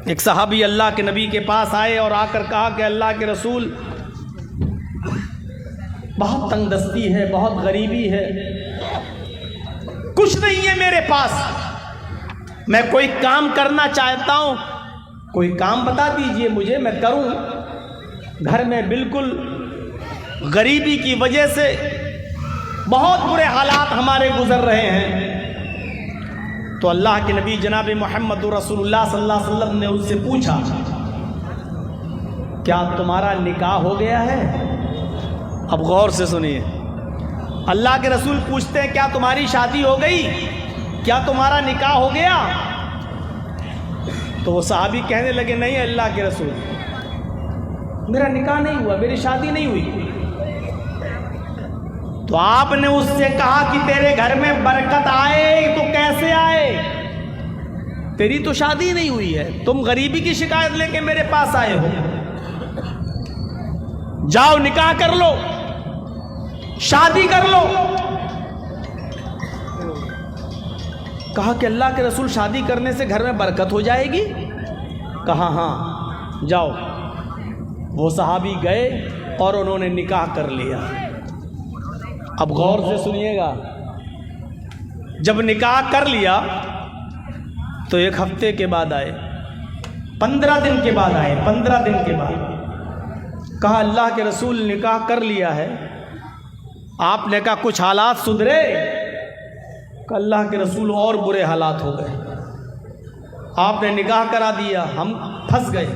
ایک صحابی اللہ کے نبی کے پاس آئے اور آ کر کہا کہ اللہ کے رسول بہت تنگ دستی ہے، بہت غریبی ہے، کچھ نہیں ہے میرے پاس، میں کوئی کام کرنا چاہتا ہوں، کوئی کام بتا دیجئے مجھے، میں کروں۔ گھر میں بالکل غریبی کی وجہ سے بہت برے حالات ہمارے گزر رہے ہیں۔ تو اللہ کے نبی جناب محمد رسول اللہ صلی اللہ علیہ وسلم نے اس سے پوچھا کیا تمہارا نکاح ہو گیا ہے؟ اب غور سے سنیے، اللہ کے رسول پوچھتے ہیں کیا تمہاری شادی ہو گئی، کیا تمہارا نکاح ہو گیا؟ تو وہ صحابی کہنے لگے نہیں اللہ کے رسول، میرا نکاح نہیں ہوا، میری شادی نہیں ہوئی۔ تو آپ نے اس سے کہا کہ تیرے گھر میں برکت آئے تو کیسے آئے؟ تیری تو شادی نہیں ہوئی ہے، تم غریبی کی شکایت لے کے میرے پاس آئے ہو، جاؤ نکاح کر لو، شادی کر لو۔ کہا کہ اللہ کے رسول شادی کرنے سے گھر میں برکت ہو جائے گی؟ کہا ہاں جاؤ۔ وہ صحابی گئے اور انہوں نے نکاح کر لیا۔ اب غور سے سنیے گا، جب نکاح کر لیا تو 1 ہفتے کے بعد آئے، 15 دن کے بعد آئے، 15 دن کے بعد کہا اللہ کے رسول نکاح کر لیا ہے۔ آپ نے کہا کچھ حالات سدھرے؟ کہ اللہ کے رسول اور برے حالات ہو گئے، آپ نے نکاح کرا دیا، ہم پھنس گئے۔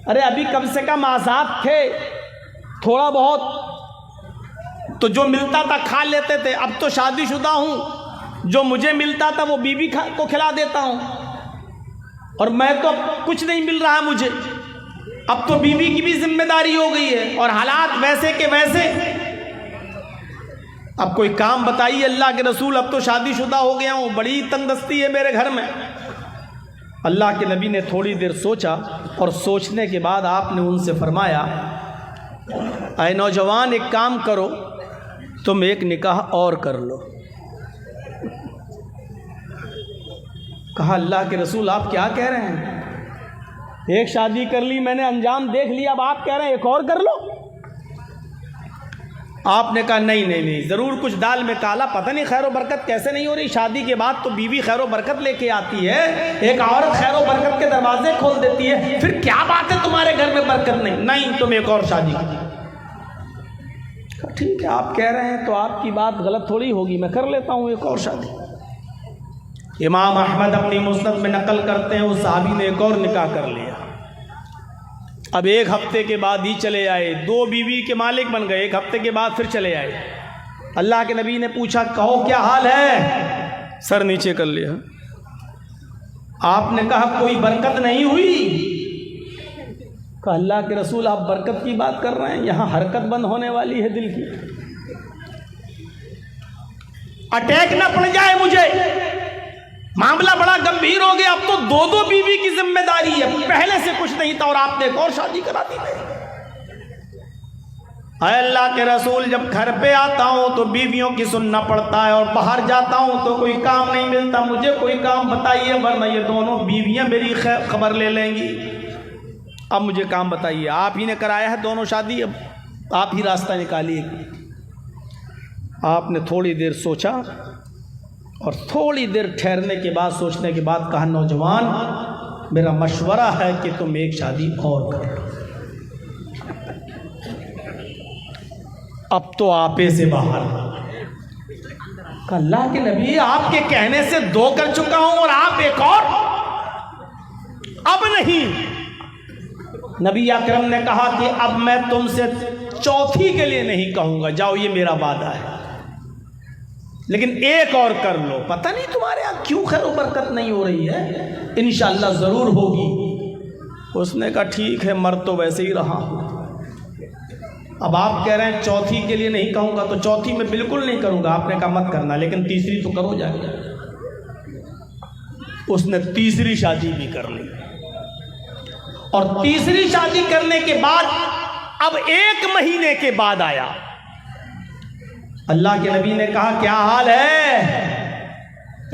ارے ابھی کم سے کم آزاد تھے، تھوڑا بہت تو جو ملتا تھا کھا لیتے تھے، اب تو شادی شدہ ہوں، جو مجھے ملتا تھا وہ بیوی کو کھلا دیتا ہوں، اور میں تو کچھ نہیں مل رہا مجھے، اب تو بیوی کی بھی ذمہ داری ہو گئی ہے، اور حالات ویسے کے ویسے۔ اب کوئی کام بتائیے اللہ کے رسول، اب تو شادی شدہ ہو گیا ہوں، بڑی تنگ دستی ہے میرے گھر میں۔ اللہ کے نبی نے تھوڑی دیر سوچا، اور سوچنے کے بعد آپ نے ان سے فرمایا اے نوجوان ایک کام کرو، تم ایک نکاح اور کر لو۔ کہا اللہ کے رسول آپ کیا کہہ رہے ہیں؟ ایک شادی کر لی میں نے، انجام دیکھ لیا، اب آپ کہہ رہے ہیں ایک اور کر لو؟ آپ نے کہا نہیں، ضرور کچھ دال میں کالا، پتہ نہیں خیر و برکت کیسے نہیں ہو رہی۔ شادی کے بعد تو بیوی خیر و برکت لے کے آتی ہے، ایک عورت خیر و برکت کے دروازے کھول دیتی ہے، پھر کیا بات ہے تمہارے گھر میں برکت نہیں، تم ایک اور شادی کرو۔ ٹھیک ہے آپ کہہ رہے ہیں تو آپ کی بات غلط تھوڑی ہوگی، میں کر لیتا ہوں ایک اور شادی۔ امام احمد اپنی مسند میں نقل کرتے ہیں اس صحابی نے ایک اور نکاح کر لیا۔ اب 1 ہفتے کے بعد ہی چلے آئے، 2 بیوی کے مالک بن گئے، 1 ہفتے کے بعد پھر چلے آئے۔ اللہ کے نبی نے پوچھا کہو کیا حال ہے؟ سر نیچے کر لیا۔ آپ نے کہا کوئی برکت نہیں ہوئی؟ کہا اللہ کے رسول آپ برکت کی بات کر رہے ہیں، یہاں حرکت بند ہونے والی ہے دل کی، اٹیک نہ پڑ جائے مجھے، معاملہ بڑا گمبھیر ہو گیا، اب تو 2 بیوی کی ذمہ داری ہے، پہلے سے کچھ نہیں تھا اور آپ نے ایک اور شادی کرا دی۔ اے اللہ کے رسول جب گھر پہ آتا ہوں تو بیویوں کی سننا پڑتا ہے، اور باہر جاتا ہوں تو کوئی کام نہیں ملتا، مجھے کوئی کام بتائیے ورنہ یہ دونوں بیویاں میری خبر لے لیں گی۔ اب مجھے کام بتائیے، آپ ہی نے کرایا ہے دونوں شادی، اب آپ ہی راستہ نکالیے۔ آپ نے تھوڑی دیر سوچا، اور تھوڑی دیر ٹھہرنے کے بعد سوچنے کے بعد کہا نوجوان میرا مشورہ ہے کہ تم ایک شادی اور کرو۔ اب تو آپے سے باہر۔ کہ اللہ کے نبی آپ کے کہنے سے 2 کر چکا ہوں اور آپ ایک اور؟ اب نہیں۔ نبی اکرم نے کہا کہ اب میں تم سے 4تھی کے لیے نہیں کہوں گا، جاؤ یہ میرا وعدہ ہے، لیکن ایک اور کر لو، پتہ نہیں تمہارے یہاں کیوں خیر و برکت نہیں ہو رہی ہے، انشاءاللہ ضرور ہوگی۔ اس نے کہا ٹھیک ہے، مر تو ویسے ہی رہا ہوں، اب آپ کہہ رہے ہیں 4تھی کے لیے نہیں کہوں گا تو 4تھی میں بالکل نہیں کروں گا۔ آپ نے کہا مت کرنا، لیکن 3ری تو کرو جائے گا۔ اس نے 3ری شادی بھی کر لی، اور 3ری شادی کرنے کے بعد اب 1 مہینے کے بعد آیا۔ اللہ کے نبی نے کہا کیا حال ہے؟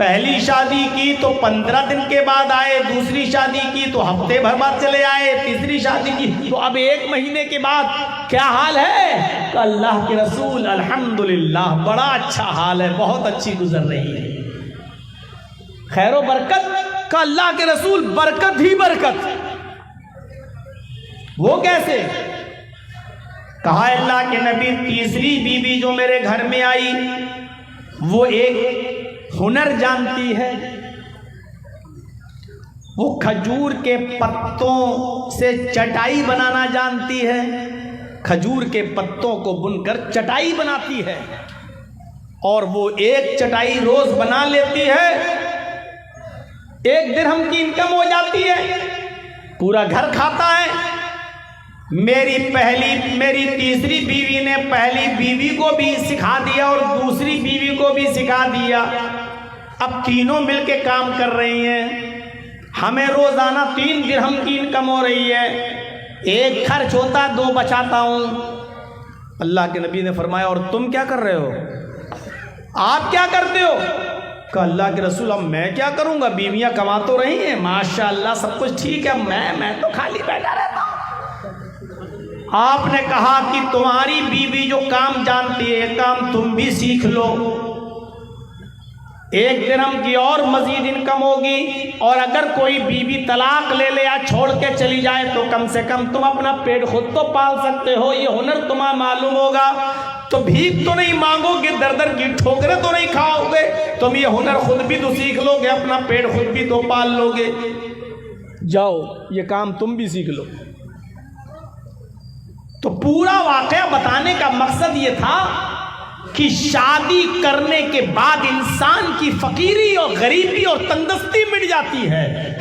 پہلی شادی کی تو 15 دن کے بعد آئے، دوسری شادی کی تو ہفتے بھر بعد چلے آئے، تیسری شادی کی تو اب 1 مہینے کے بعد کیا حال ہے؟ کہ اللہ کے رسول الحمدللہ بڑا اچھا حال ہے، بہت اچھی گزر رہی ہے، خیر و برکت۔ کہ اللہ کے رسول برکت ہی برکت، وہ کیسے؟ کہا اللہ کے نبی تیسری بیوی جو میرے گھر میں آئی وہ ایک ہنر جانتی ہے، وہ کھجور کے پتوں سے چٹائی بنانا جانتی ہے، کھجور کے پتوں کو بن کر چٹائی بناتی ہے، اور وہ ایک چٹائی روز بنا لیتی ہے، 1 درہم کی انکم ہو جاتی ہے، پورا گھر کھاتا ہے۔ میری تیسری بیوی نے پہلی بیوی کو بھی سکھا دیا اور دوسری بیوی کو بھی سکھا دیا، اب تینوں مل کے کام کر رہی ہیں، ہمیں روزانہ 3 درہم کی انکم ہو رہی ہے، 1 خرچ ہوتا 2 بچاتا ہوں۔ اللہ کے نبی نے فرمایا اور تم کیا کر رہے ہو؟ آپ کیا کرتے ہو؟ کہ اللہ کے رسول اب میں کیا کروں گا، بیویاں کما تو رہی ہیں ماشاءاللہ سب کچھ ٹھیک ہے، میں تو خالی بیٹھا رہتا ہوں۔ آپ نے کہا کہ تمہاری بیوی جو کام جانتی ہے کام تم بھی سیکھ لو، 1 درہم کی اور مزید انکم ہوگی، اور اگر کوئی بیوی طلاق لے لے یا چھوڑ کے چلی جائے تو کم سے کم تم اپنا پیٹ خود تو پال سکتے ہو، یہ ہنر تمہیں معلوم ہوگا، تو بھیک تو نہیں مانگو گے، در در کی ٹھوکریں تو نہیں کھاؤ گے، تم یہ ہنر خود بھی تو سیکھ لو گے، اپنا پیٹ خود بھی تو پال لو گے، جاؤ یہ کام تم بھی سیکھ لو۔ تو پورا واقعہ بتانے کا مقصد یہ تھا کہ شادی کرنے کے بعد انسان کی فقیری اور غریبی اور تندرستی مٹ جاتی ہے۔